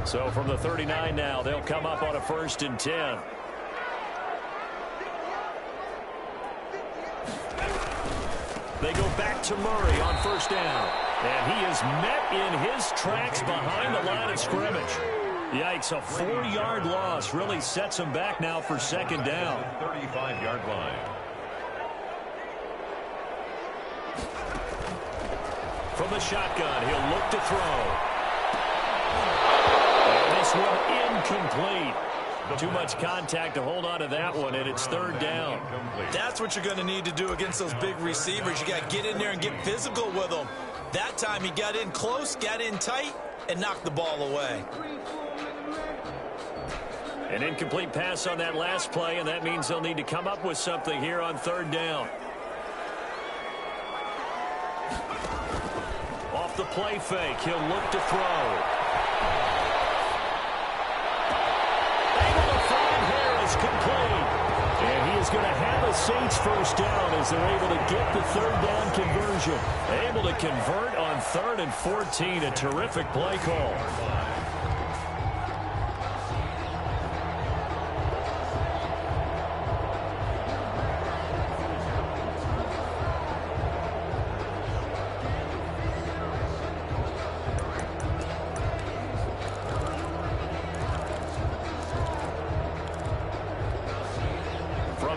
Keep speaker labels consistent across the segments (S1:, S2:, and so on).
S1: So from the 39 now, they'll come up on a 1st and 10. They go back to Murray on 1st down. And he is met in his tracks behind the line of scrimmage. Yikes, a 4-yard loss really sets him back now for 2nd down.
S2: 35-yard line.
S1: From the shotgun, he'll look to throw. And this one incomplete. Too much contact to hold on to that one, and it's 3rd down.
S3: That's what you're going to need to do against those big receivers. You got to get in there and get physical with them. That time he got in close, got in tight, and knocked the ball away.
S1: An incomplete pass on that last play, and that means they'll need to come up with something here on 3rd down. Off the play fake, he'll look to throw. Able to find Harris, complete. And he is going to have a Saints 1st down as they're able to get the 3rd down conversion. Able to convert on 3rd and 14, a terrific play call.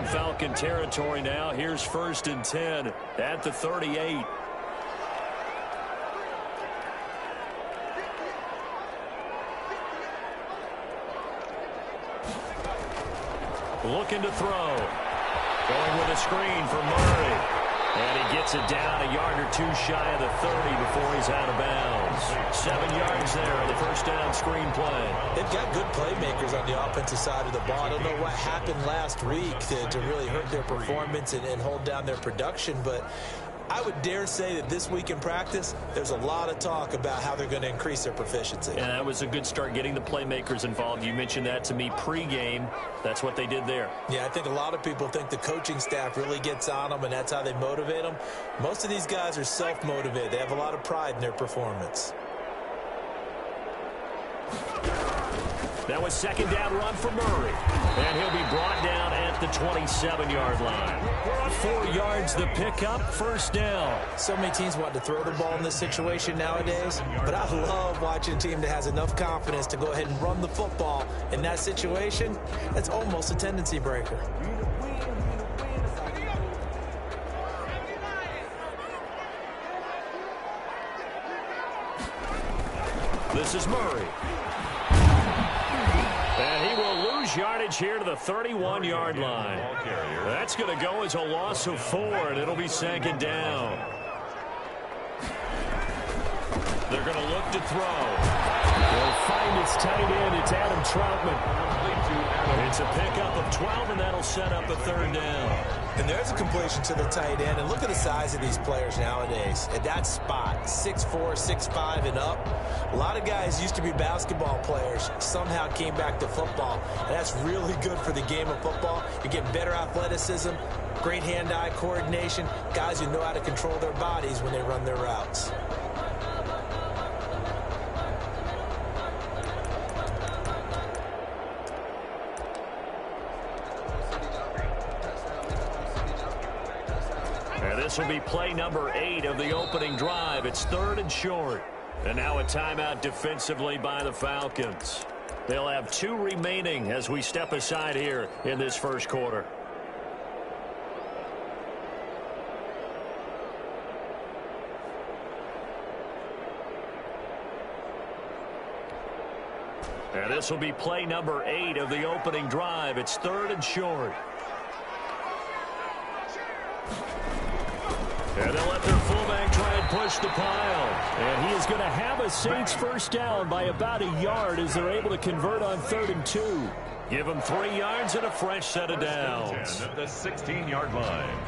S1: Falcon territory now. Here's 1st and 10 at the 38. Looking to throw. Going with a screen for Murray. And he gets it down a yard or 2 shy of the 30 before he's out of bounds. 7 yards there on the 1st down screen play.
S3: They've got good playmakers on the offensive side of the ball. I don't know what happened last week to really hurt their performance and hold down their production, but I would dare say that this week in practice, there's a lot of talk about how they're going to increase their proficiency.
S1: And that was a good start, getting the playmakers involved. You mentioned that to me pregame. That's what they did there.
S3: Yeah, I think a lot of people think the coaching staff really gets on them, and that's how they motivate them. Most of these guys are self-motivated. They have a lot of pride in their performance.
S1: That was 2nd down run for Murray. And he'll be brought down at the 27-yard line. 4 yards the pickup, 1st down.
S3: So many teams want to throw the ball in this situation nowadays, but I love watching a team that has enough confidence to go ahead and run the football. In that situation, that's almost a tendency breaker.
S1: This is Murray. And he will lose yardage here to the 31-yard line. That's going to go as a loss of 4, and it'll be 2nd down. They're going to look to throw. They'll find its tight end. It's Adam Troutman. It's a pickup of 12, and that'll set up a 3rd down.
S3: And there's a completion to the tight end. And look at the size of these players nowadays. At that spot, 6'4", 6'5", and up. A lot of guys used to be basketball players, somehow came back to football. And that's really good for the game of football. You're getting better athleticism, great hand-eye coordination, guys who know how to control their bodies when they run their routes.
S1: This will be play number 8 of the opening drive. It's 3rd and short. And now a timeout defensively by the Falcons. They'll have 2 remaining as we step aside here in this 1st quarter. And this will be play number 8 of the opening drive. It's 3rd and short. And they'll let their fullback try and push the pile. And he is going to have a Saints 1st down by about a yard as they're able to convert on 3rd and 2. Give them 3 yards and a fresh set of downs.
S2: At the 16-yard line.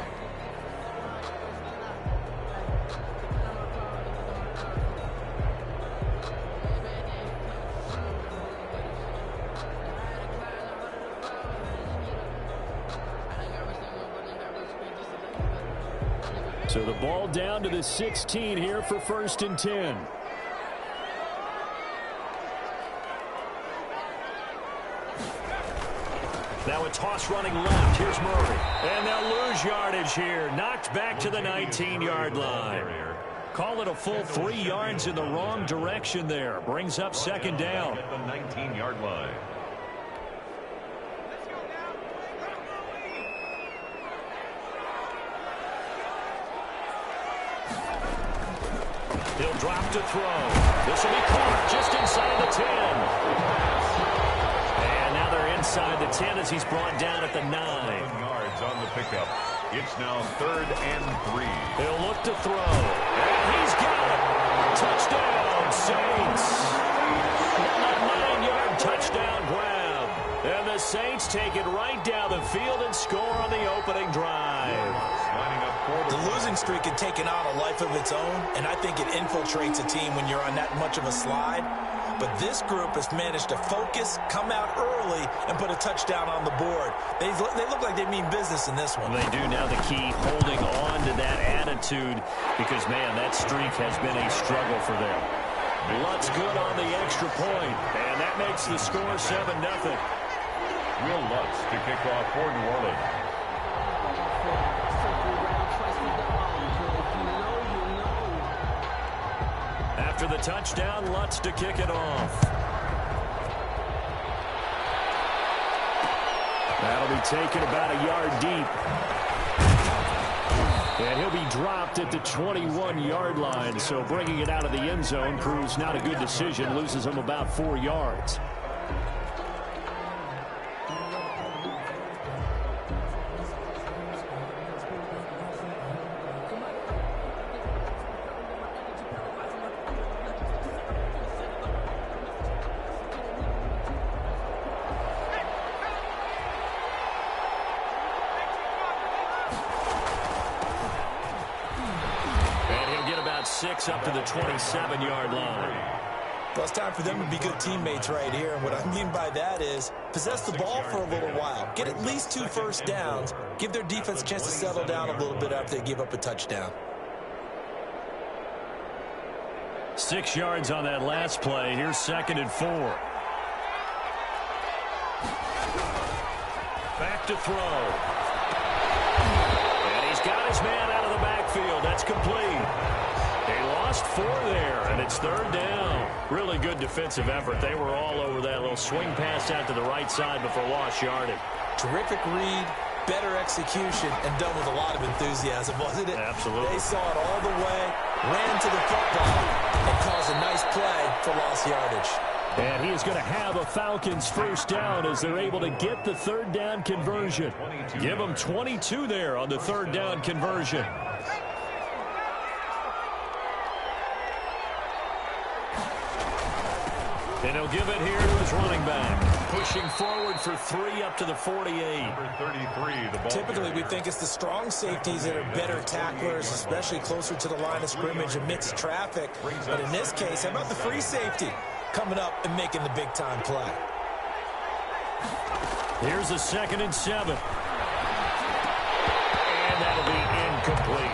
S1: So the ball down to the 16 here for 1st and 10. Now a toss running left. Here's Murray. And they'll lose yardage here. Knocked back to the 19-yard line. Call it a full 3 yards in the wrong direction there. Brings up second down.
S2: At the 19-yard line.
S1: He'll drop to throw. This will be caught just inside the 10. And now they're inside the 10 as he's brought down at the 9.
S2: 11 yards on the pickup. It's now 3rd and 3.
S1: He'll look to throw. And he's got it. Touchdown, Saints. A 9-yard touchdown grab. And the Saints take it right down the field and score on the opening drive.
S2: Lining up for
S3: The losing streak had taken on a life of its own, and I think it infiltrates a team when you're on that much of a slide. But this group has managed to focus, come out early, and put a touchdown on the board. They look like they mean business in this one.
S1: They do. Now the key, holding on to that attitude, because, man, that streak has been a struggle for them. Lutz good on the extra point, and that makes the score 7-0.
S2: Will Lutz to kick off for New Orleans.
S1: After the touchdown, Lutz to kick it off. That'll be taken about a yard deep. And he'll be dropped at the 21-yard line. So bringing it out of the end zone proves not a good decision. Loses him about 4 yards. Up to the 27-yard line.
S3: Well, it's time for them to be good teammates right here. And what I mean by that is possess the ball for a little while. Get at least 2 first downs. Give their defense a chance to settle down a little bit after they give up a touchdown.
S1: 6 yards on that last play. Here's 2nd and 4. Back to throw. And he's got his man out of the backfield. That's complete. They lost 4 there, and it's 3rd down. Really good defensive effort. They were all over that little swing pass out to the right side before lost yardage.
S3: Terrific read, better execution, and done with a lot of enthusiasm, wasn't it?
S1: Absolutely.
S3: They saw it all the way, ran to the football, and caused a nice play for lost yardage.
S1: And he is going to have a Falcons first down as they're able to get the 3rd down conversion. Give them 22 there on the 3rd down conversion. And he'll give it here to his running back. Pushing forward for 3 up to the 48.
S2: Number 33, the ball
S3: Typically,
S2: carrier.
S3: we think it's the strong safeties that are better tacklers, especially closer to the line of scrimmage amidst traffic. But in this case, how about the free safety coming up and making the big-time play?
S1: Here's a 2nd and 7. And that'll be incomplete.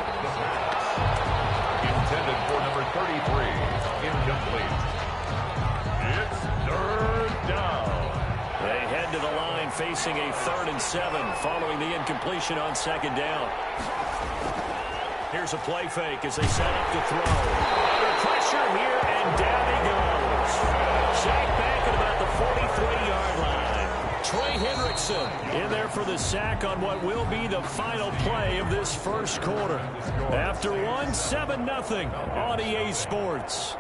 S2: Intended for number 33. Incomplete. It's 3rd down.
S1: They head to the line facing a 3rd and 7 following the incompletion on 2nd down. Here's a play fake as they set up to throw. Under pressure here, and down he goes. Sacked back at about the 43-yard line. Trey Hendrickson in there for the sack on what will be the final play of this first quarter. After one, 7-0 on EA Sports.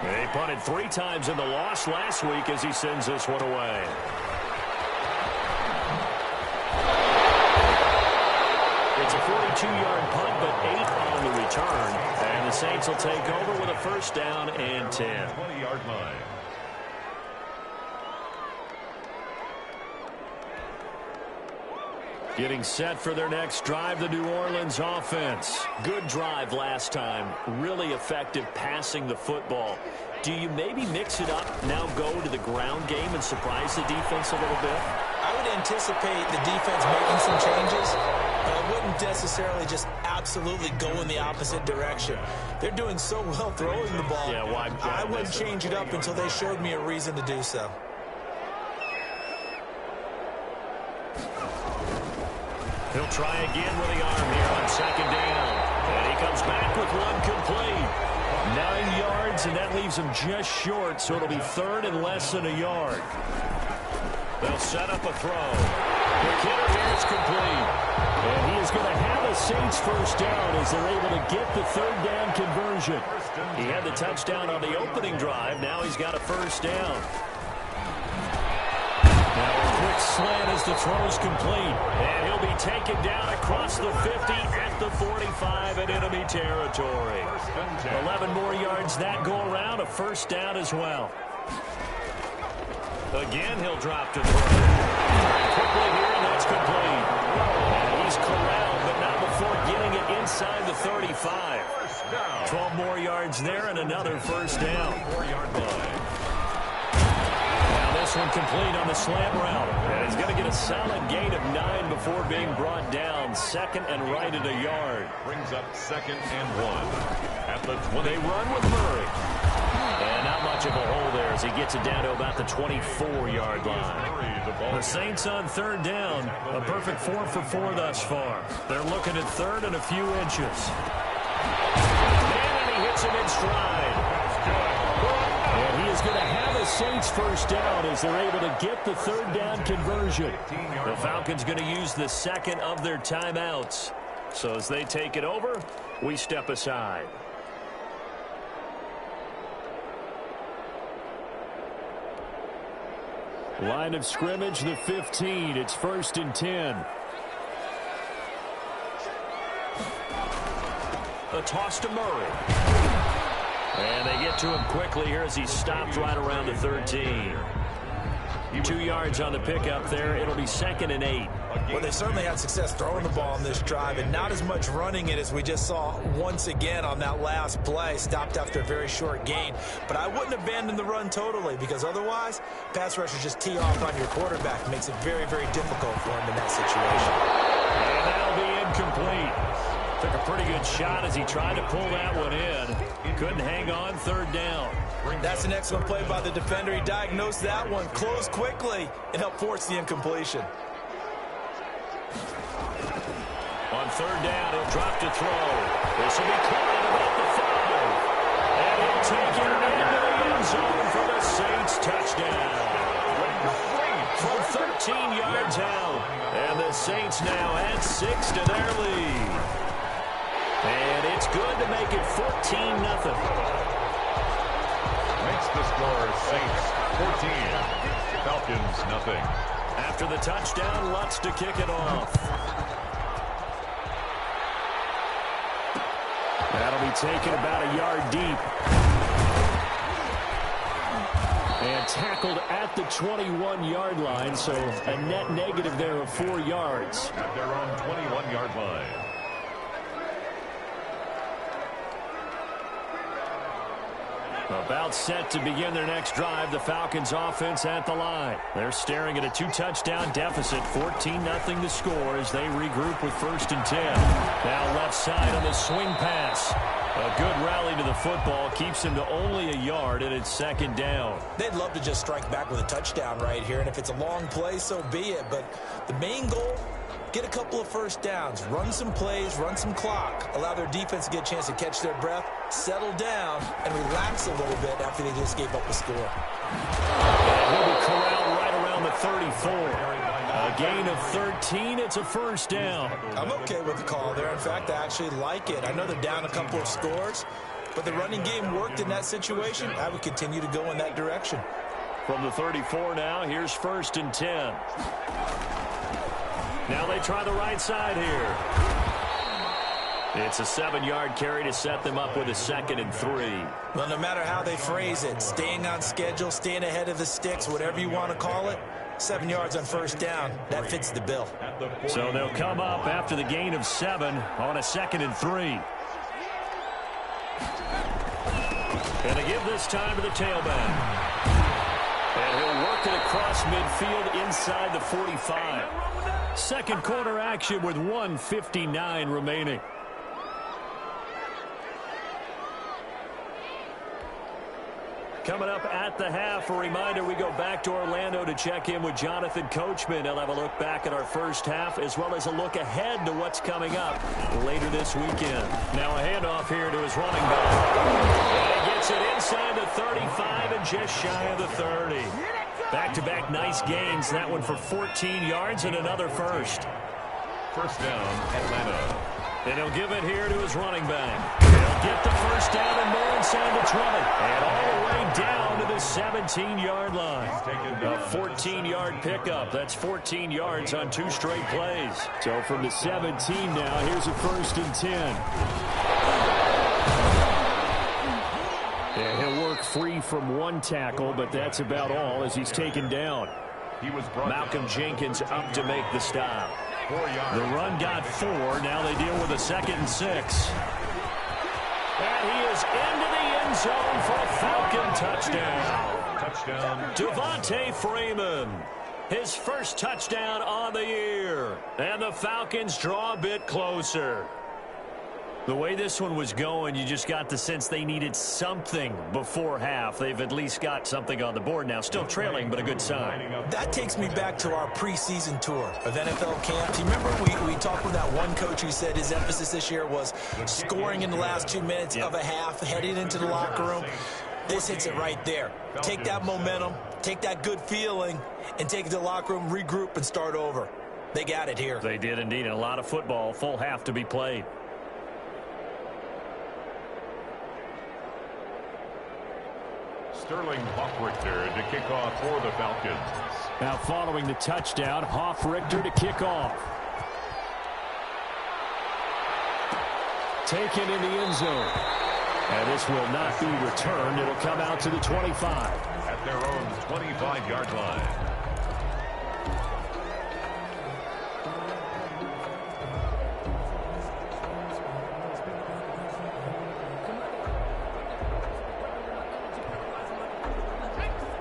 S1: They punted 3 times in the loss last week as he sends this one away. It's a 42-yard punt, but 8 on the return. And the Saints will take over with a first down and 10.
S2: 20-yard line.
S1: Getting set for their next drive, the New Orleans offense. Good drive last time. Really effective passing the football. Do you maybe mix it up, now go to the ground game and surprise the defense a little bit?
S3: I would anticipate the defense making some changes. I wouldn't necessarily just absolutely go in the opposite direction. They're doing so well throwing the ball.
S1: Yeah, why?
S3: I wouldn't change it up until they showed me a reason to do so.
S1: He'll try again with the arm here on second down. And he comes back with one complete. 9 yards, and that leaves him just short, so it'll be third and less than a yard. They'll set up a throw. The kicker here is complete. And he is going to have a Saints first down as they're able to get the third down conversion. He had the touchdown on the opening drive. Now he's got a first down. Now a quick slant as the throw's complete. And he'll be taken down across the 50 at the 45 in enemy territory. 11 more yards that go around. A first down as well. Again, he'll drop to throw. Quickly here, and that's complete. And he's corralled, but not before getting it inside the 35. 12 more yards there and another first down. 4-yard line. This one complete on the slant route. And he's going to get a solid gain of 9 before being brought down. Second and right at a yard.
S2: Brings up 2nd and 1. At the 20.
S1: They run with Murray. And not much of a hole there as he gets it down to about the 24-yard line. The Saints on third down. A perfect 4 for 4 thus far. They're looking at third and a few inches. And he hits him in stride. And he is going to have a Saints first down as they're able to get the third down conversion. The Falcons going to use the second of their timeouts. So as they take it over, we step aside. Line of scrimmage, the 15. It's 1st and 10. A toss to Murray. And they get to him quickly here as he's stopped right around the 13. 2 yards on the pickup there. It'll be 2nd and 8.
S3: Well, they certainly had success throwing the ball on this drive, and not as much running it as we just saw once again on that last play. Stopped after a very short gain. But I wouldn't abandon the run totally, because otherwise, pass rushers just tee off on your quarterback. It makes it very, very difficult for him in that situation.
S1: And that'll be incomplete. Took a pretty good shot as he tried to pull that one in. Couldn't hang on, third down.
S3: That's an excellent play by the defender. He diagnosed that one, closed quickly, and helped force the incompletion.
S1: On third down, he'll drop to throw. This will be caught at about the 5. And he'll take it into the end zone for the Saints touchdown. From 13 yards out. And the Saints now add 6 to their lead. And it's good to make it 14-0.
S2: Makes the score Saints 14. Falcons nothing.
S1: After the touchdown, Lutz to kick it off. That'll be taken about a yard deep. And tackled at the 21-yard line, so a net negative there of 4 yards.
S2: At their own 21-yard line.
S1: About set to begin their next drive, the Falcons offense at the line. They're staring at a 2-touchdown deficit, 14-0 the score as they regroup with 1st and 10. Now left side on the swing pass. A good rally to the football keeps him to only a yard, and it's 2nd down.
S3: They'd love to just strike back with a touchdown right here, and if it's a long play, so be it. But the main goal, get a couple of first downs, run some plays, run some clock, allow their defense to get a chance to catch their breath, settle down, and relax a little bit after they just gave up a score.
S1: And he'll be corralled right around the 34. A gain of 13. It's a first down.
S3: I'm okay with the call there. In fact, I actually like it. I know they're down a couple of scores, but the running game worked in that situation. I would continue to go in that direction.
S1: From the 34 now, here's 1st and 10. Now they try the right side here. It's a 7-yard carry to set them up with a 2nd and 3.
S3: Well, no matter how they phrase it, staying on schedule, staying ahead of the sticks, whatever you want to call it, 7 yards on first down, that fits the bill.
S1: So they'll come up after the gain of 7 on a 2nd and 3. And they give this time to the tailback. And he'll work it across midfield inside the 45. Second quarter action with 1:59 remaining. Coming up at the half, a reminder, we go back to Orlando to check in with Jonathan Coachman. He'll have a look back at our first half as well as a look ahead to what's coming up later this weekend. Now a handoff here to his running back. And he gets it inside the 35 and just shy of the 30. Back-to-back nice gains. That one for 14 yards and another first.
S2: First down, Atlanta.
S1: And he'll give it here to his running back. He'll get the first down and more inside the 20. And all the way down to the 17-yard line. A 14-yard pickup. That's 14 yards on 2 straight plays. So from the 17 now, here's a 1st and 10. And he'll work free from 1 tackle, but that's about all as he's taken down. Malcolm Jenkins up to make the stop. The run got 4. Now they deal with a 2nd and 6. And he is into the end zone for a Falcon touchdown. Devontae Freeman. His first touchdown on the year. And the Falcons draw a bit closer. The way this one was going, you just got the sense they needed something before half. They've at least got something on the board now. Still trailing, but a good sign.
S3: That takes me back to our preseason tour of NFL camps. You remember we talked with that one coach who said his emphasis this year was scoring in the last 2 minutes of a half, heading into the locker room. This hits it right there. Take that momentum, take that good feeling, and take it to the locker room, regroup, and start over. They got it here.
S1: They did indeed, and a lot of football, full half to be played.
S2: Sterling Hoffrichter to kick off for the Falcons.
S1: Now following the touchdown, Hoffrichter to kick off. Taken in the end zone. And this will not be returned. It'll come out to the 25.
S2: At their own 25-yard line.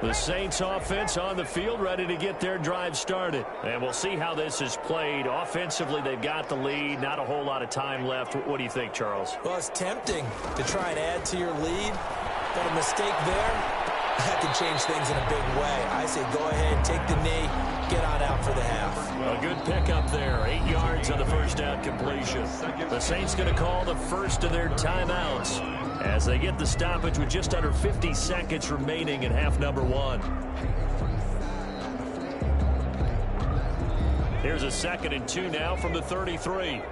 S1: The Saints offense on the field, ready to get their drive started. And we'll see how this is played. Offensively, they've got the lead. Not a whole lot of time left. What do you think, Charles?
S3: Well, it's tempting to try and add to your lead, but a mistake there, that could change things in a big way. I say go ahead, take the knee, get on out for the half.
S1: A good pickup there. 8 yards on the first down completion. The Saints going to call the first of their timeouts as they get the stoppage with just under 50 seconds remaining in half number 1. Here's a 2nd and 2 now from the 33.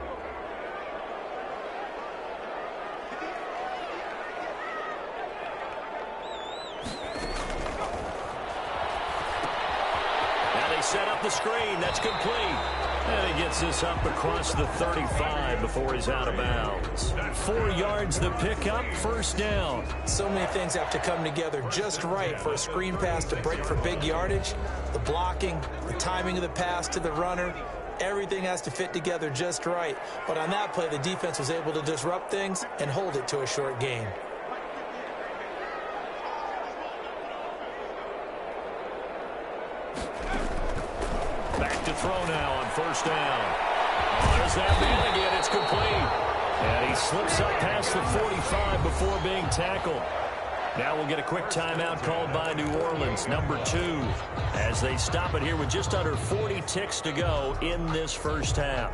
S1: Now they set up the screen. That's complete. And he gets this up across the 35 before he's out of bounds. 4 yards the pickup, first down.
S3: So many things have to come together just right for a screen pass to break for big yardage. The blocking, the timing of the pass to the runner, everything has to fit together just right. But on that play, the defense was able to disrupt things and hold it to a short gain.
S1: Back to throw now on first down. There's that man again. It's complete. And he slips up past the 45 before being tackled. Now we'll get a quick timeout called by New Orleans, number 2, as they stop it here with just under 40 ticks to go in this first half.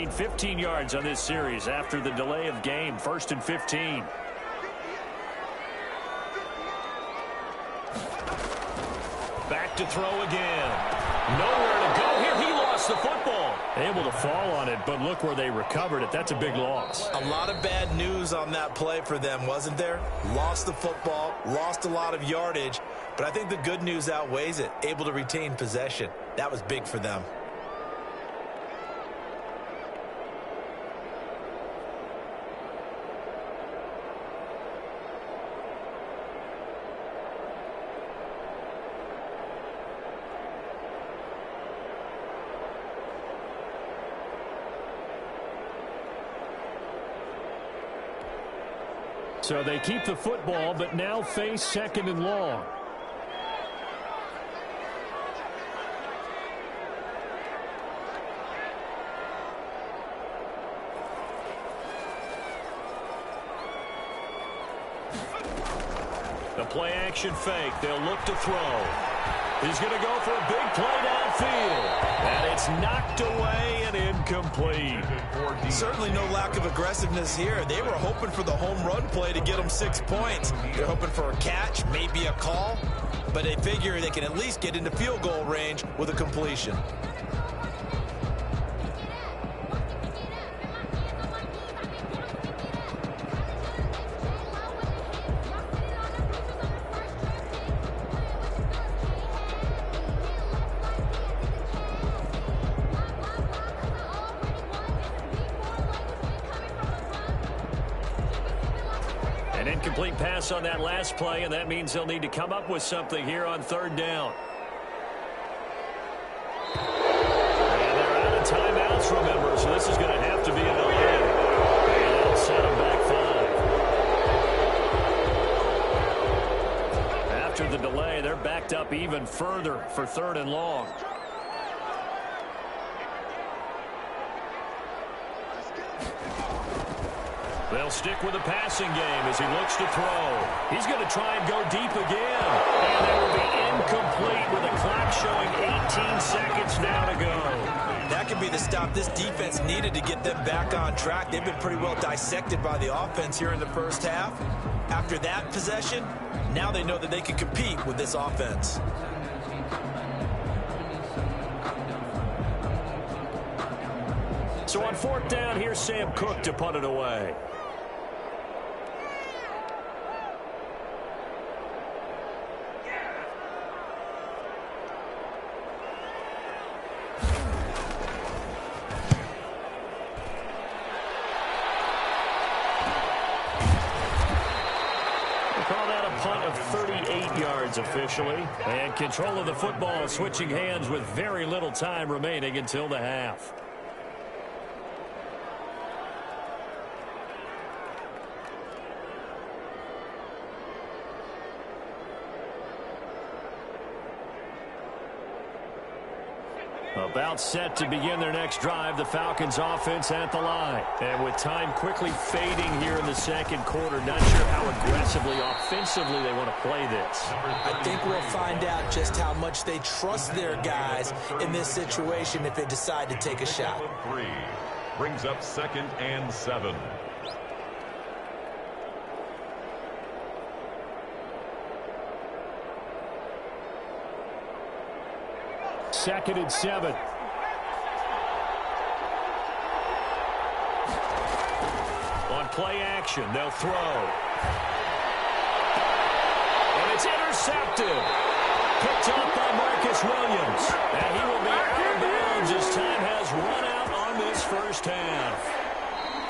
S1: need 15 yards on this series after the delay of game. 1st and 15. Back to throw again. Nowhere to go here. He lost the football. Able to fall on it, but look where they recovered it. That's a big loss.
S3: A lot of bad news on that play for them, wasn't there? Lost the football, lost a lot of yardage, but I think the good news outweighs it. Able to retain possession. That was big for them.
S1: So they keep the football, but now face 2nd and long. The play action fake. They'll look to throw. He's going to go for a big play downfield. And it's knocked away and incomplete.
S3: Certainly no lack of aggressiveness here. They were hoping for the home run play to get them 6 points. They're hoping for a catch, maybe a call, but they figure they can at least get into field goal range with a completion.
S1: An incomplete pass on that last play, and that means they'll need to come up with something here on 3rd down. And they're out of timeouts, remember, so this is going to have to be a delay. And that'll set them back 5. After the delay, they're backed up even further for 3rd and long. They'll stick with the passing game as he looks to throw. He's going to try and go deep again. And that will be incomplete with the clock showing 18 seconds now to go.
S3: That could be the stop this defense needed to get them back on track. They've been pretty well dissected by the offense here in the first half. After that possession, now they know that they can compete with this offense.
S1: So on 4th down, here's Sam Cook to punt it away. Punt of 38 yards officially. And control of the football switching hands with very little time remaining until the half. About set to begin their next drive, the Falcons offense at the line. And with time quickly fading here in the 2nd quarter, not sure how aggressively, offensively they want to play this.
S3: I think we'll find out just how much they trust their guys in this situation if they decide to take a shot.
S2: 3 brings up 2nd and 7.
S1: Second and 7. On play action, they'll throw. And it's intercepted. Picked up by Marcus Williams. And he will be out of bounds as time has run out on this first half.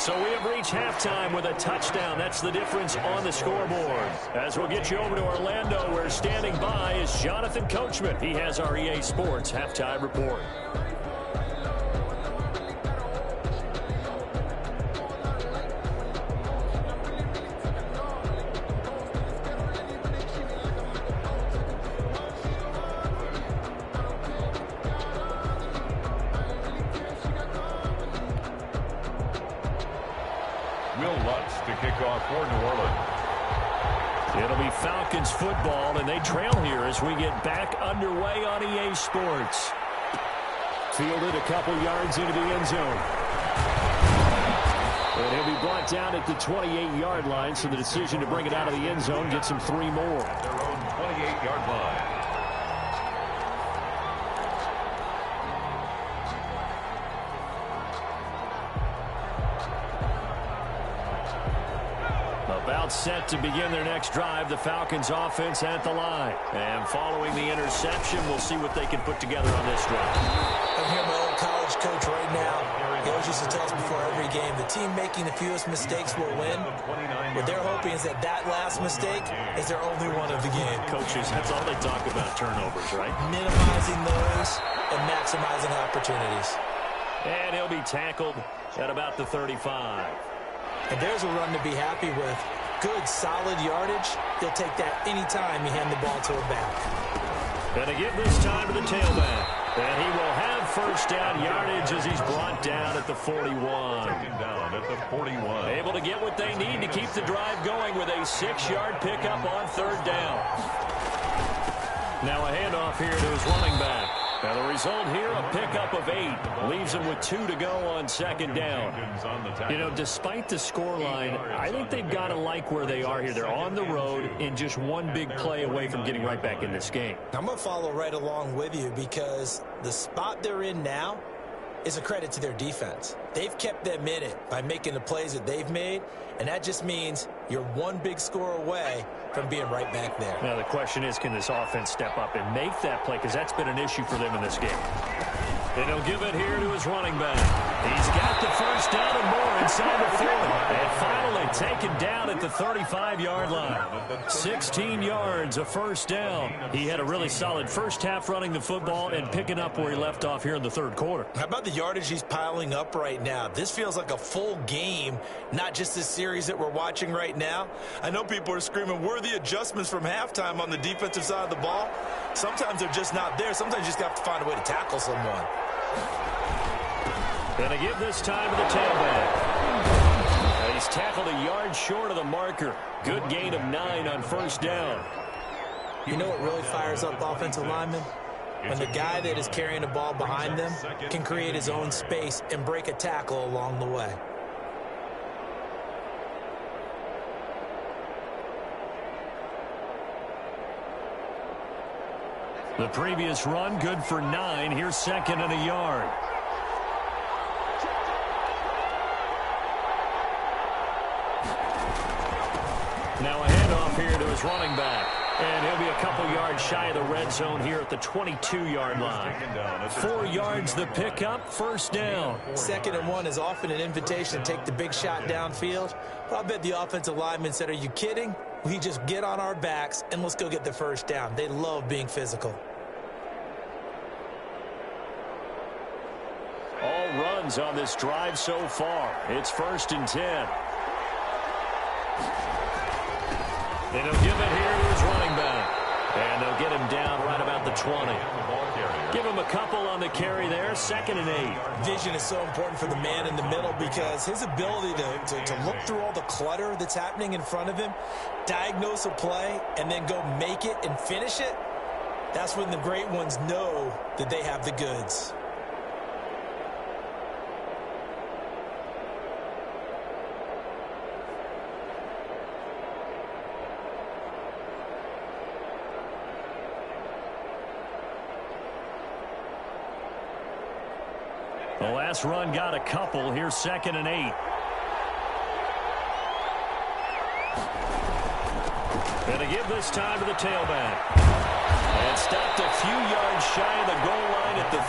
S1: So we have reached halftime with a touchdown. That's the difference on the scoreboard. As we'll get you over to Orlando, where standing by is Jonathan Coachman. He has our EA Sports halftime report.
S2: To kick off for New Orleans.
S1: It'll be Falcons football, and they trail here as we get back underway on EA Sports. Fielded a couple yards into the end zone. And he'll be brought down at the 28-yard line, so the decision to bring it out of the end zone gets him 3 more.
S2: At their own 28-yard line.
S1: About set to begin their next drive, the Falcons offense at the line. And following the interception, we'll see what they can put together on this drive.
S3: I'm here, my old college coach right now. He always used to tell us before every game, the team making the fewest mistakes will win. What they're hoping is that that last mistake is their only one of the game.
S1: Coaches, that's all they talk about, turnovers, right?
S3: Minimizing those and maximizing opportunities.
S1: And he'll be tackled at about the 35.
S3: And there's a run to be happy with. Good, solid yardage. He'll take that anytime you hand the ball to a back.
S1: And to give this time to the tailback. And he will have first down yardage as he's brought down at the 41.
S2: Taken down at the 41.
S1: Able to get what they need to keep the drive going with a 6-yard pickup on 3rd down. Now a handoff here to his running back. Now the result here, a pickup of 8. Leaves him with 2 to go on 2nd down. You know, despite the scoreline, I think they've got to like where they are here. They're on the road and just one big play away from getting right back in this game.
S3: I'm going to follow right along with you because the spot they're in now is a credit to their defense. They've kept them in it by making the plays that they've made, and that just means you're one big score away from being right back there.
S1: Now the question is, can this offense step up and make that play? Because that's been an issue for them in this game. And he'll give it here to his running back. He's got the first down and more inside the 40. And finally taken down at the 35-yard line. 16 yards, a first down. He had a really solid first half running the football and picking up where he left off here in the 3rd quarter.
S3: How about the yardage he's piling up right now? This feels like a full game, not just this series that we're watching right now. I know people are screaming, where are the adjustments from halftime on the defensive side of the ball? Sometimes they're just not there. Sometimes you just have to find a way to tackle someone.
S1: And to give this time to the tailback. And he's tackled a yard short of the marker. Good gain of 9 on first down.
S3: You know what really fires up offensive linemen? When the guy that is carrying the ball behind them can create his own space and break a tackle along the way.
S1: The previous run, good for 9. Here's 2nd and a yard. Now a handoff here to his running back. And he'll be a couple yards shy of the red zone here at the 22-yard line. 4 yards the pickup, first down.
S3: 2nd and 1 is often an invitation to take the big shot downfield. But I bet the offensive lineman said, are you kidding? We just get on our backs and let's go get the first down. They love being physical.
S1: All runs on this drive so far. It's 1st and 10. And he'll give it here to his running back. And they'll get him down right about the 20. Give him a couple on the carry there, 2nd and 8.
S3: Vision is so important for the man in the middle because his ability to look through all the clutter that's happening in front of him, diagnose a play, and then go make it and finish it, that's when the great ones know that they have the goods.
S1: The last run got a couple. Here's 2nd and 8. And to give this time to the tailback. And stopped a few yards shy of the goal line at the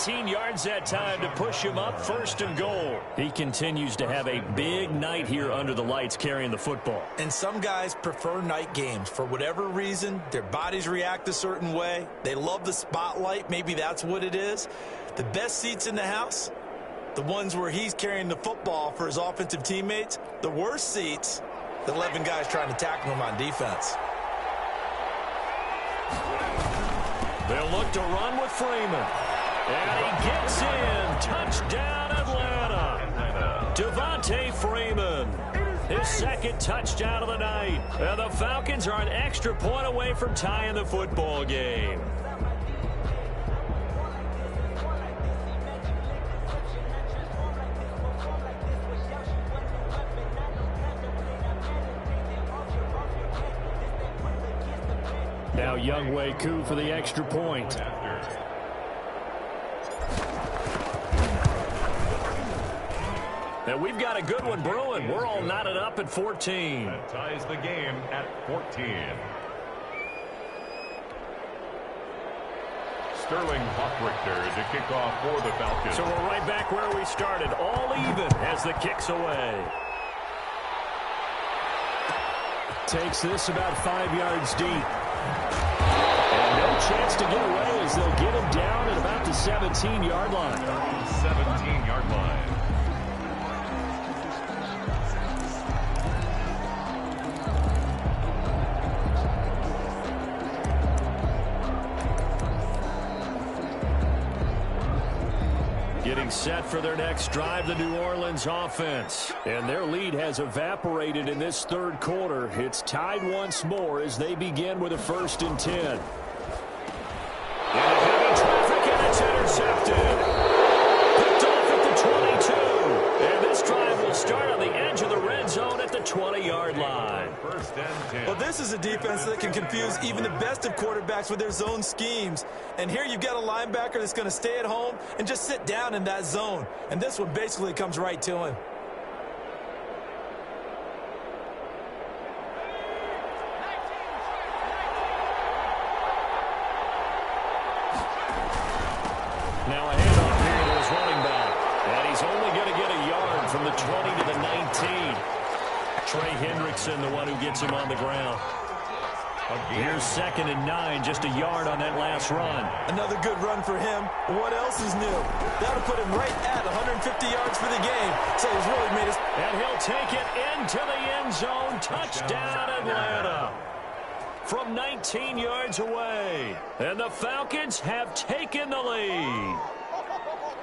S1: 3. 18 yards that time to push him up, 1st and goal. He continues to have a big night here under the lights carrying the football.
S3: And some guys prefer night games. For whatever reason, their bodies react a certain way. They love the spotlight. Maybe that's what it is. The best seats in the house, the ones where he's carrying the football for his offensive teammates. The worst seats, the 11 guys trying to tackle him on defense.
S1: They'll look to run with Freeman. And he gets in. Touchdown, Atlanta. Devontae Freeman. His 2nd touchdown of the night. And the Falcons are an extra point away from tying the football game. Now Young Wei Koo for the extra point. And we've got a good one brewing. We're all knotted up at 14.
S2: That ties the game at 14. Sterling Hockrichter to kick off for the Falcons.
S1: So we're right back where we started, all even as the kick's away. Takes this about 5 yards deep. And no chance to get away as they'll get him down at about the 17-yard line.
S2: 17-yard line.
S1: Getting set for their next drive, the New Orleans offense. And their lead has evaporated in this third quarter. It's tied once more as they begin with a 1st and 10. And heavy traffic, and it's intercepted. Picked off at the 22. And this drive will start on the edge of the red zone at the 20-yard line.
S2: 1st and 10.
S3: Well, this is a defense that can confuse even the best of quarterbacks with their zone schemes. And here you've got a linebacker that's going to stay at home and just sit down in that zone. And this one basically comes right to him.
S1: Now a handoff here to his running back. And he's only going to get a yard from the 20 to the 19. Trey Hendrickson, the one who gets him on the ground. Here's 2nd and 9, just a yard on that last run.
S3: Another good run for him. What else is new? That'll put him right at 150 yards for the game. So he's really made his...
S1: And he'll take it into the end zone. Touchdown, Atlanta. From 19 yards away. And the Falcons have taken the lead.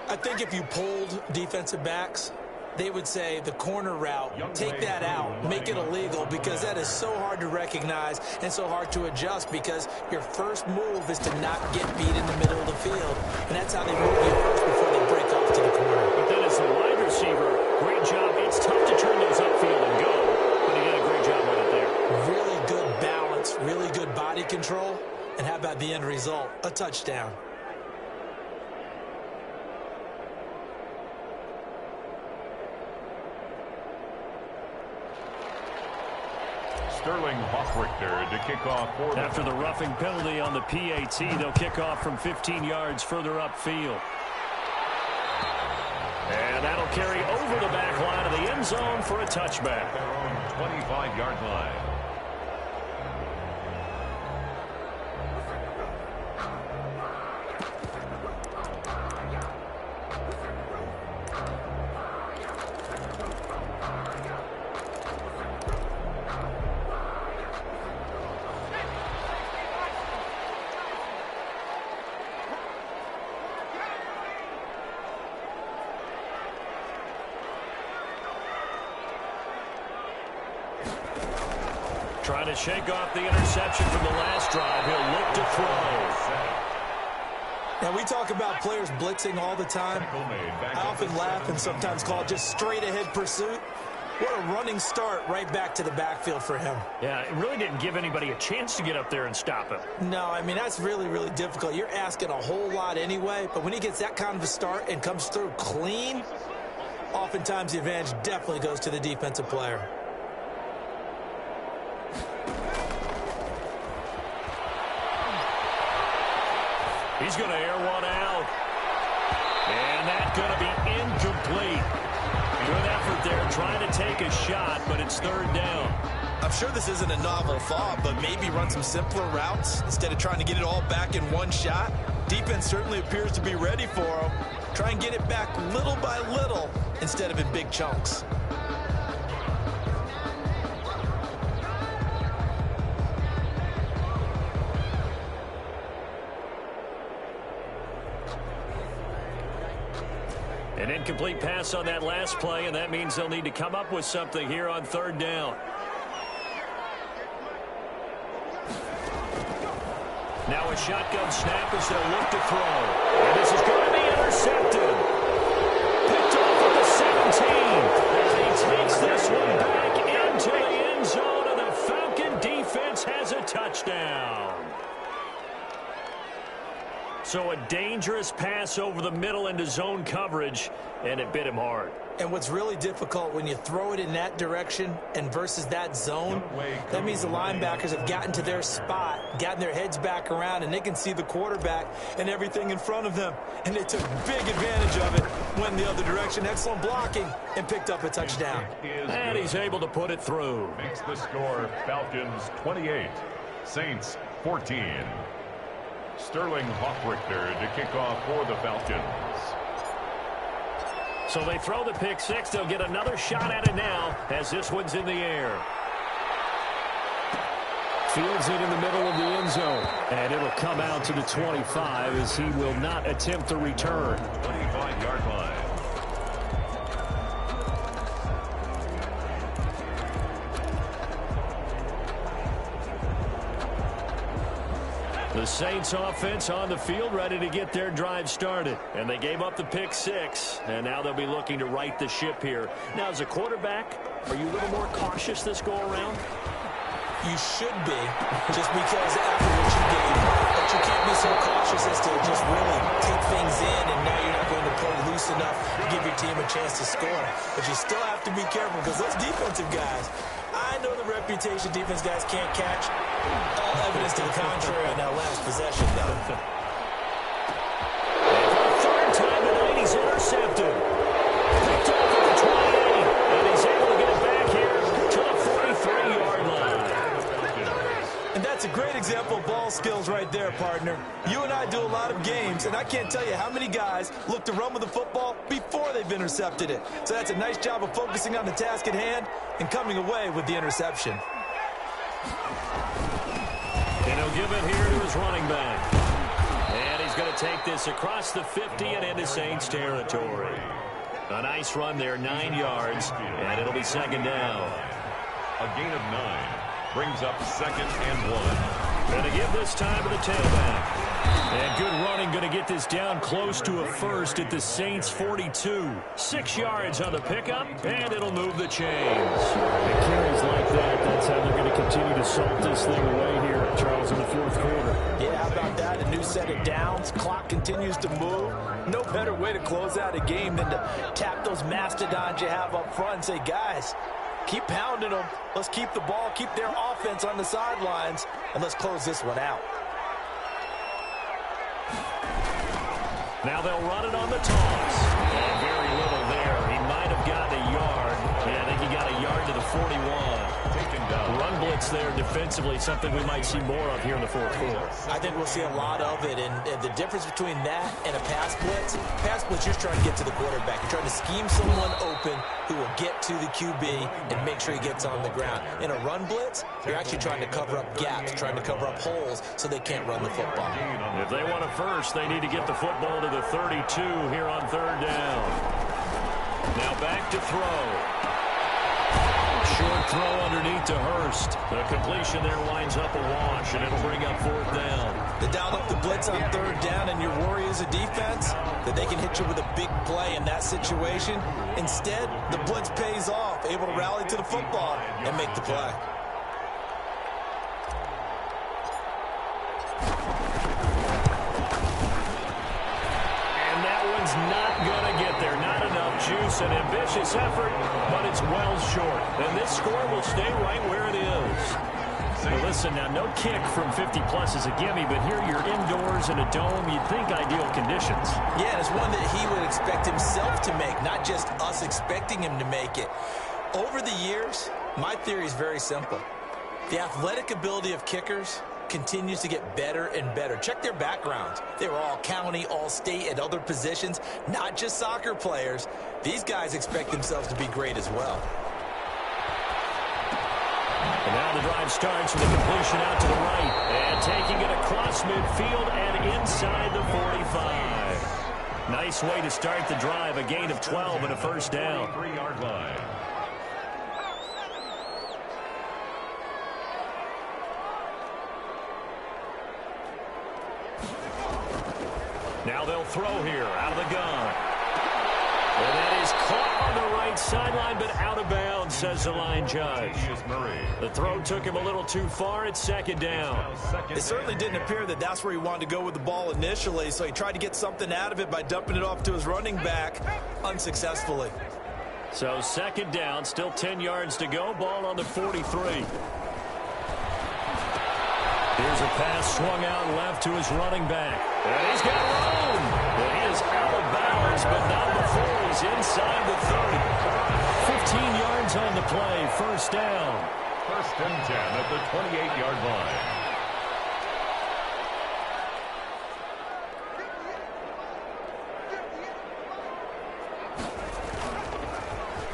S3: I think if you polled defensive backs, they would say the corner route, take that out, make it illegal, because that is so hard to recognize and so hard to adjust, because your first move is to not get beat in the middle of the field. And that's how they move you first before they break off to the corner.
S1: But then as the wide receiver, great job. It's tough to turn those upfield and go, but he did a great job with it there.
S3: Really good balance, really good body control. And how about the end result? A touchdown.
S2: Sterling Hockrichter to kick off for the
S1: After the roughing penalty on the PAT, they'll kick off from 15 yards further upfield. And that'll carry over the back line of the end zone for a touchback.
S2: their own 25-yard line.
S1: Trying to shake off the interception from the last drive. He'll look to throw.
S3: Now, we talk about players blitzing all the time. I often laugh and sometimes call it just straight-ahead pursuit. What a running start right back to the backfield for him.
S1: Yeah, it really didn't give anybody a chance to get up there and stop him.
S3: No, I mean, that's really, really difficult. You're asking a whole lot anyway, but when he gets that kind of a start and comes through clean, oftentimes the advantage definitely goes to the defensive player.
S1: He's going to air one out. And that's going to be incomplete. Good effort there trying to take a shot, but it's 3rd down.
S3: I'm sure this isn't a novel thought, but maybe run some simpler routes instead of trying to get it all back in one shot. Defense certainly appears to be ready for him. Try and get it back little by little instead of in big chunks.
S1: An incomplete pass on that last play, and that means they'll need to come up with something here on 3rd down. Now a shotgun snap as they'll look to throw. And this is going to be intercepted. Picked off at the 17. And he takes this one back into the end zone, and the Falcon defense has a touchdown. So a dangerous pass over the middle into zone coverage, and it bit him hard.
S3: And what's really difficult when you throw it in that direction and versus that zone, that means the linebackers have gotten to their spot, gotten their heads back around, and they can see the quarterback and everything in front of them. And they took big advantage of it, went the other direction. Excellent blocking, and picked up a touchdown.
S1: And he's able to put it through.
S2: Makes the score Falcons 28, Saints 14. Sterling Hoffrichter to kick off for the Falcons.
S1: So they throw the pick six. They'll get another shot at it now as this one's in the air. Fields it in the middle of the end zone. And it'll come out to the 25 as he will not attempt to return.
S2: 25-yard line.
S1: The Saints offense on the field ready to get their drive started. And they gave up the pick six. And now they'll be looking to right the ship here. Now, as a quarterback, are you a little more cautious this go-around?
S3: You should be, just because after what you gave. But you can't be so cautious as to just really take things in, and now you're not going to play loose enough to give your team a chance to score. But you still have to be careful because those defensive guys, I know the reputation defense guys can't catch. All evidence to the contrary on that last possession, though.
S1: Third time tonight, he's intercepted. Picked off at the 28, and he's able to get it back here to the 43-yard line.
S3: And that's a great example of ball skills right there, partner. You and I do a lot of games, and I can't tell you how many guys look to run with the football before they've intercepted it. So that's a nice job of focusing on the task at hand and coming away with the interception.
S1: And he'll give it here to his running back. And he's going to take this across the 50 and into Saints territory. A nice run there, 9 yards, and it'll be second down.
S2: A gain of 9 brings up second and 1.
S1: Going to give this time to the tailback. And good running, going to get this down close to a first at the Saints 42. 6 yards on the pickup, and it'll move the chains. And carries like that, that's how they're going to continue to salt this thing away here, Charles, in the fourth quarter.
S3: Yeah, how about that? A new set of downs. Clock continues to move. No better way to close out a game than to tap those mastodons you have up front and say, guys, keep pounding them. Let's keep the ball, keep their offense on the sidelines, and let's close this one out.
S1: Now they'll run it on the toss. And very little there. He might have gotten a yard. Yeah, I think he got a yard to the 41.
S2: Taken down.
S1: Run blitz there defensively, something we might see more of here in the fourth quarter.
S3: I think we'll see a lot of it, and the difference between that and a pass blitz, you're just trying to get to the quarterback. You're trying to scheme someone open who will get to the QB and make sure he gets on the ground. In a run blitz, you're actually trying to cover up gaps, trying to cover up holes so they can't run the football.
S1: If they want a first, they need to get the football to the 32 here on third down. Now back to throw. Short throw underneath to Hurst. The completion there winds up a wash, and it'll bring up fourth down.
S3: They dialed up the blitz on third down, and your worry as a defense that they can hit you with a big play in that situation. Instead, the blitz pays off, able to rally to the football and make the play.
S1: And that one's not going to get there. Not enough juice. An ambitious effort, but it's well short. And this score will stay right where it is. Now listen, now no kick from 50-plus is a gimme, but here you're indoors in a dome. You'd think ideal conditions.
S3: Yeah, and it's one that he would expect himself to make, not just us expecting him to make it. Over the years, my theory is very simple. The athletic ability of kickers continues to get better and better. Check their backgrounds. They were all county, all state, at other positions, not just soccer players. These guys expect themselves to be great as well.
S1: And now the drive starts with a completion out to the right. And taking it across midfield and inside the 45. Nice way to start the drive. A gain of 12 and a first down.
S2: 3-yard line.
S1: Now they'll throw here out of the gun. And that is caught on the right sideline, but out of bounds. says the line judge. The throw took him a little too far. It's second down.
S3: It certainly didn't appear that that's where he wanted to go with the ball initially, so he tried to get something out of it by dumping it off to his running back unsuccessfully.
S1: So second down, still 10 yards to go. Ball on the 43. Here's a pass swung out left to his running back. And he's got room. And he is out of bounds, but not before he's inside the 30. 15 yards on the play. First down.
S2: First and 10 at the 28-yard line.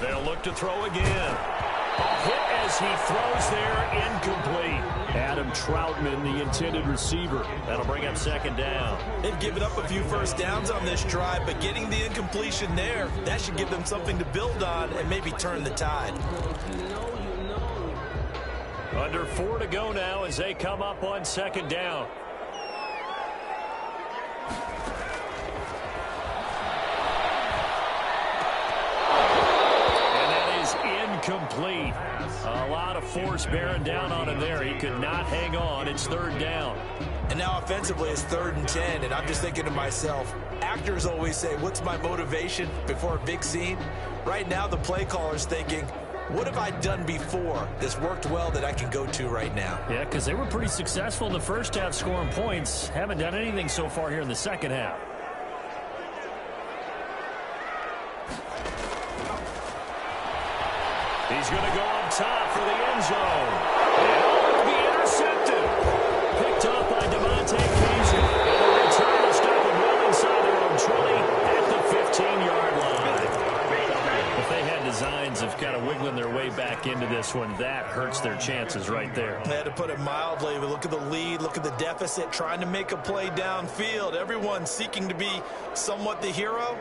S1: They'll look to throw again. Hit as he throws there, incomplete. Adam Troutman, the intended receiver. That'll bring up second down.
S3: They've given up a few first downs on this drive, but getting the incompletion there, that should give them something to build on and maybe turn the tide.
S1: Under 4 to go now as they come up on second down. Complete. A lot of force bearing down on him there. He could not hang on. It's third down.
S3: And now offensively it's 3rd and 10, and I'm just thinking to myself, actors always say, what's my motivation before a big scene? Right now the play caller's thinking, what have I done before that's worked well that I can go to right now?
S1: Yeah, because they were pretty successful in the first half scoring points. Haven't done anything so far here in the second half. He's going to go up top for the end zone. And it'll be intercepted. Picked up by Devontae Casey. And the return will stop him well inside their own 20 at the 15-yard line. If they had designs of kind of wiggling their way back into this one, that hurts their chances right there.
S3: They had to put it mildly, but look at the lead, look at the deficit, trying to make a play downfield. Everyone seeking to be somewhat the hero.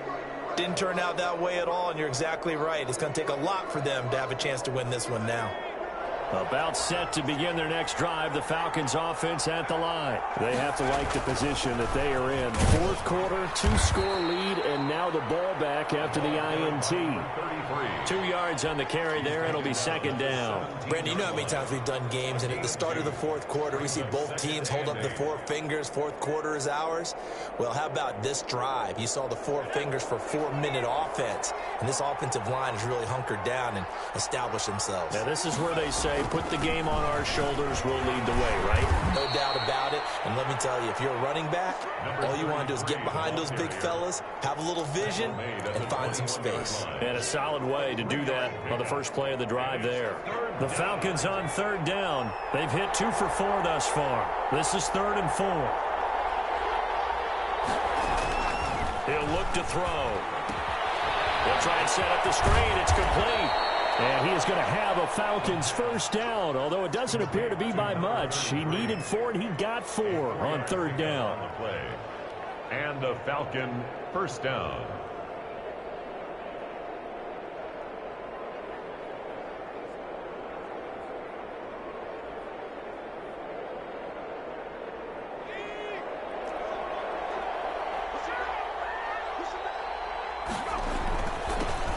S3: Didn't turn out that way at all, and you're exactly right. It's going to take a lot for them to have a chance to win this one now.
S1: About set to begin their next drive, the Falcons offense at the line. They have to like the position that they are in. Fourth quarter, 2-score lead, and now the ball back after the INT. 2 yards on the carry there. It'll be second down.
S3: Brandon, you know how many times we've done games, and at the start of the fourth quarter, we see both teams hold up the 4 fingers. Fourth quarter is ours. Well, how about this drive? You saw the 4 fingers for 4-minute offense, and this offensive line has really hunkered down and established themselves.
S1: Now, this is where they say, put the game on our shoulders, we'll lead the way, right?
S3: No doubt about it. And let me tell you, if you're a running back, all you want to do is get behind those big fellas, have a little vision, and find some space.
S1: And a solid way to do that on the first play of the drive there. The Falcons on third down. They've hit 2 for 4 thus far. This is 3rd and 4. He'll look to throw. He'll try and set up the screen. It's complete. And he is going to have a Falcons first down, although it doesn't appear to be by much. He needed 4, and he got 4 on third down.
S2: And a Falcon first down.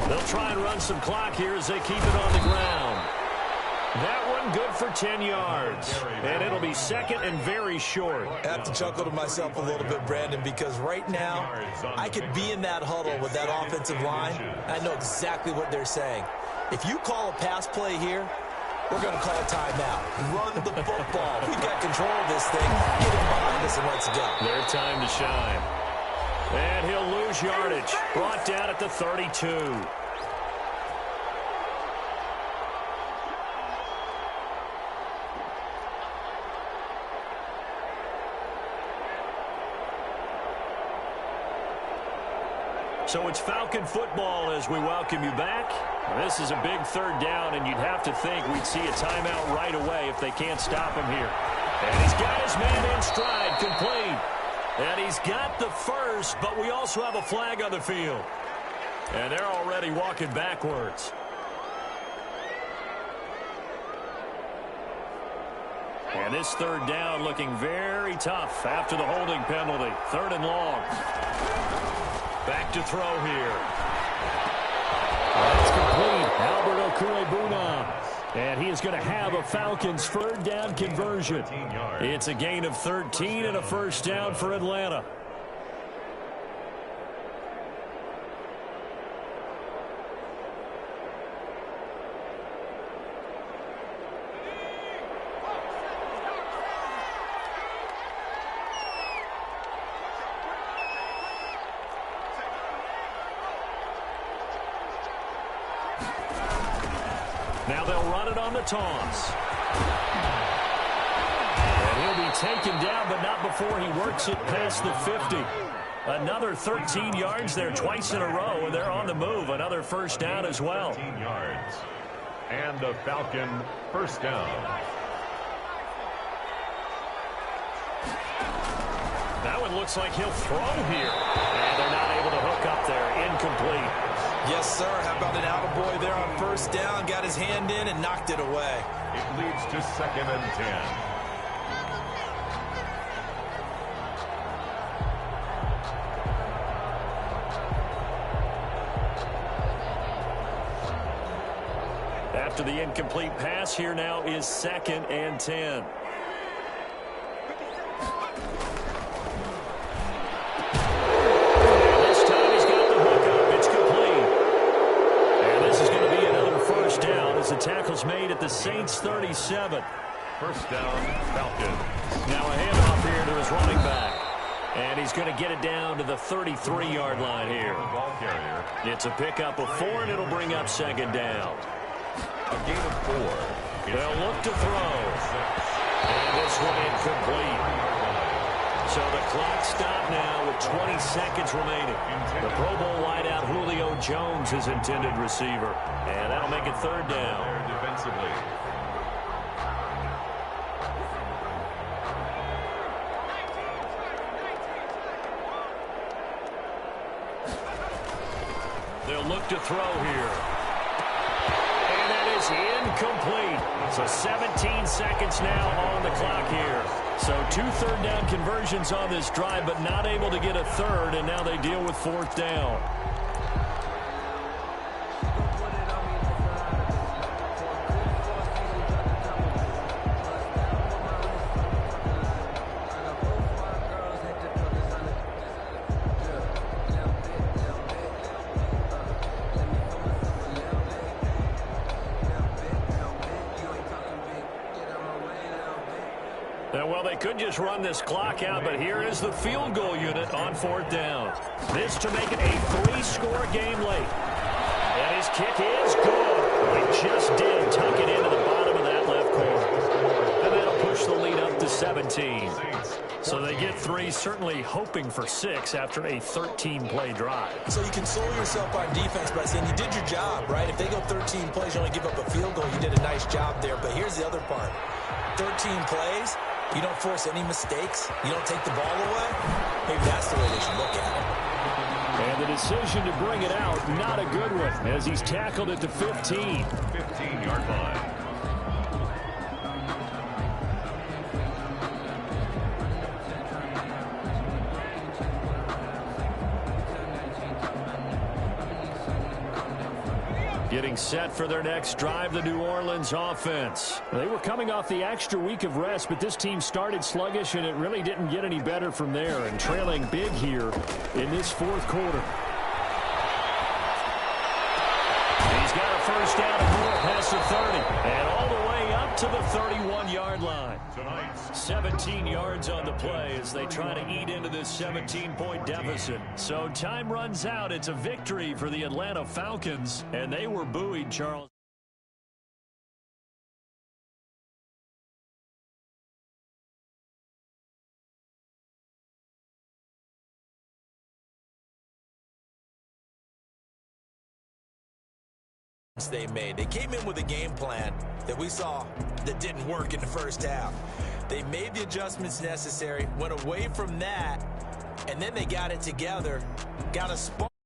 S1: They'll try and run some clock here as they keep it on the ground. That one good for 10 yards. And it'll be second and very short.
S3: I have to chuckle to myself a little bit, Brandon, because right now I could be in that huddle with that offensive line. I know exactly what they're saying. If you call a pass play here, we're going to call a timeout. Run the football. We've got control of this thing. Get it behind us and let's go.
S1: Their time to shine. And he'll lose yardage. Brought down at the 32. So it's Falcon football as we welcome you back. This is a big third down, and you'd have to think we'd see a timeout right away if they can't stop him here. And he's got his man in stride, complete. And he's got the first, but we also have a flag on the field. And they're already walking backwards. And this third down looking very tough after the holding penalty. 3rd and long. Back to throw here. That's complete. Albert And he is going to have a Falcons third down conversion. It's a gain of 13 and a first down for Atlanta. Now they'll run it on the toss. And he'll be taken down, but not before he works it past the 50. Another 13 yards there twice in a row, and they're on the move. Another first down as well.
S2: 13 yards. And the Falcon first down.
S1: That one looks like he'll throw here. And they're not able to hook up there. Incomplete.
S3: Yes, sir. How about an attaboy there on first down? Got his hand in and knocked it away.
S2: It leads to 2nd and 10.
S1: After the incomplete pass, here now is 2nd and 10. The tackle's made at the Saints 37.
S2: First down, Falcons.
S1: Now a handoff here to his running back. And he's going to get it down to the 33-yard line here.
S2: Ball carrier.
S1: It's a pickup of 4, and it'll bring up 2nd down.
S2: A gain of 4.
S1: They'll look to throw. And this one incomplete. So the clock stopped now with 20 seconds remaining. The Pro Bowl wideout Julio Jones is intended receiver. And that'll make it 3rd down.
S2: Defensively.
S1: They'll look to throw here. And that is incomplete. So 17 seconds now on the clock here. So 2 third-down conversions on this drive, but not able to get a third, and now they deal with 4th down. Well, they could just run this clock out, but here is the field goal unit on 4th down. This to make it a 3-score game late. And his kick is good. He just did tuck it into the bottom of that left corner. And that'll push the lead up to 17. So they get 3, certainly hoping for 6 after a 13-play drive.
S3: So you console yourself on defense by saying you did your job, right? If they go 13 plays, you only give up a field goal, you did a nice job there. But here's the other part. 13 plays. You don't force any mistakes. You don't take the ball away. Maybe that's the way they should look at it.
S1: And the decision to bring it out, not a good one, as he's tackled at the 15.
S2: 15-yard line.
S1: Getting set for their next drive, the New Orleans offense. They were coming off the extra week of rest, but this team started sluggish, and it really didn't get any better from there, and trailing big here in this 4th quarter. He's got a first down and more past the 30, and all the way up to the 31-yard line. 17 yards on the play as they try to eat into this 17-point deficit. So time runs out. It's a victory for the Atlanta Falcons, and they were buoyed, Charles.
S3: They made. They came in with a game plan that we saw that didn't work in the first half. They made the adjustments necessary, went away from that, and then they got it together, got a spark.